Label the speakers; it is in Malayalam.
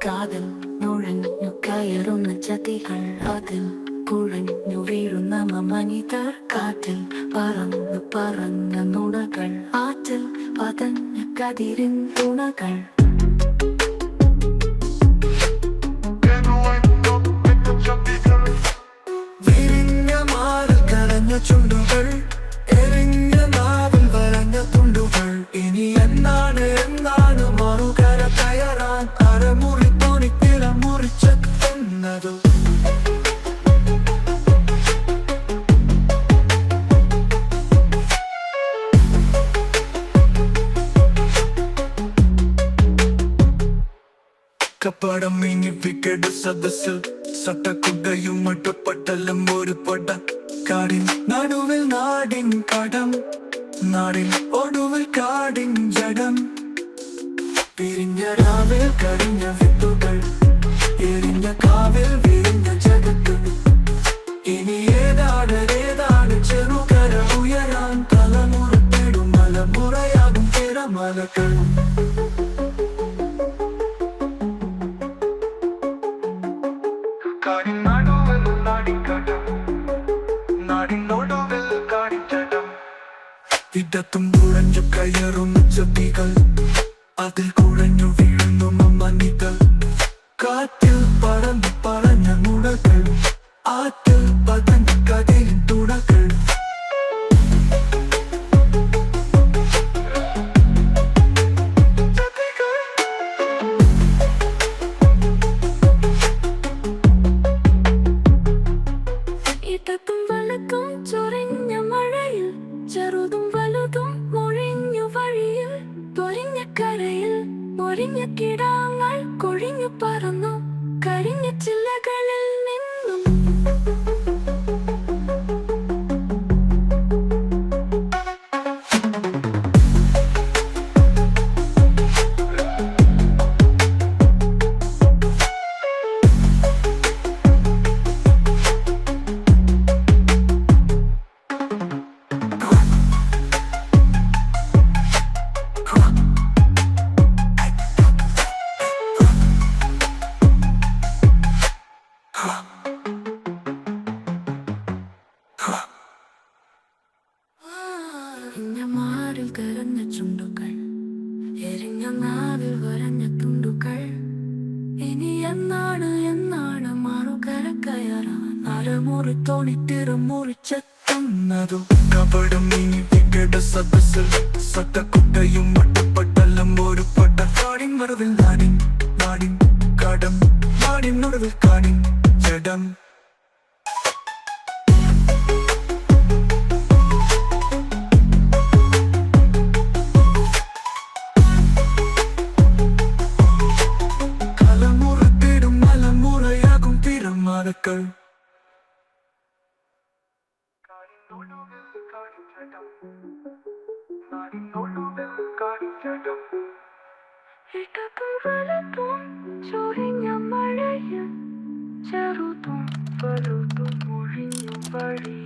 Speaker 1: കാതിൽ നുഴഞ്ഞു കയറുന്ന ചതികൾ അതിൽ കുഴഞ്ഞു വീഴുന്ന മനിതർ കാറ്റിൽ പറന്നു പറന്ന നുണകൾ ആറ്റിൽ പതഞ്ഞ കതിരിൻ തുണകൾ വിരിഞ്ഞ മാറിൽ കരഞ്ഞ ചുണ്ടുകൾ എരിഞ്ഞ നാവിൽ വരഞ്ഞ തുണ്ടുകൾ ഇനി എന്നാണ് മറുകര കയറാൻ അരമുറി തോണിപ്പില മുറിച്ചെത്തുന്നതു കപ്പടം മീനിപ്പിക്കേണ്ട സദസ്സിൽ സട്ടക്കുട്ടയും മട്ടപ്പെട്ടെല്ലാം ഒരു പൊട്ട കാടിൻ നടുവിൽ നാടിൻ കടം നാടിൻ ഒടുവിൽ കാടിൻ ജഡം പിരിഞ്ഞ രാവിൽ കരിഞ്ഞ വിത്തുകൾ എരിഞ്ഞ കാവിൽ വിരിഞ്ഞ ജഗത്ത് ഇനി ഏതാണ് ചെറുകര ഉയരാൻ തലമുറത്തിടും മലമുറയാകും തിരമലകൾ കാടിൻ നടുവിൽ നാടിൻ കടം നാടിൻ ഒടുവിൽ കാടിൻ ജഡം ഇടത്തും കുഴഞ്ഞു കയറുന്ന ചതികൾ അതിൽ കുഴഞ്ഞു വീഴുന്നു മനിതർ കാറ്റിൽ പറന്നു പറഞ്ഞ നുണകൾ ആറ്റിൽ പതഞ്ഞ കതിരിൻ തുണകൾ ഇടത്തും വലത്തും ചൊറിഞ്ഞ മഴയിൽ ചെറുതും വലുതും മൊഴിഞ്ഞു വഴിയിൽ പൊരിഞ്ഞ കരയിൽ മൊരിഞ്ഞ കിടാങ്ങൾ കൊഴിഞ്ഞു പറന്നു കരിഞ്ഞ ചില്ലകളിൽ നിന്നും മാറിൽ കരഞ്ഞ ചുണ്ടുകൾ എരിഞ്ഞ നാവിൽ വരഞ്ഞ തുണ്ടുകൾ ഇനി എന്നാണ് മറുകര കയറാൻ അരമുറി തോണിത്തിര മുറിച്ചെത്തുന്നതു കപടം മീനിപ്പിക്കേണ്ട സദസ്സിൽ സട്ടക്കുട്ടയും മട്ടപ്പെട്ടെല്ലാം ഒരു പൊട്ട കാടിൻ മറവിൽ നാടിൻ കടം നാടിൻ നടുവിൽ കാടിൻ ജഡം മലക്കൾ ഇടത്തും വലത്തും ചൊരിഞ്ഞ മഴയിൽ ചെറുതും വലുതും ഒഴിഞ്ഞു വഴി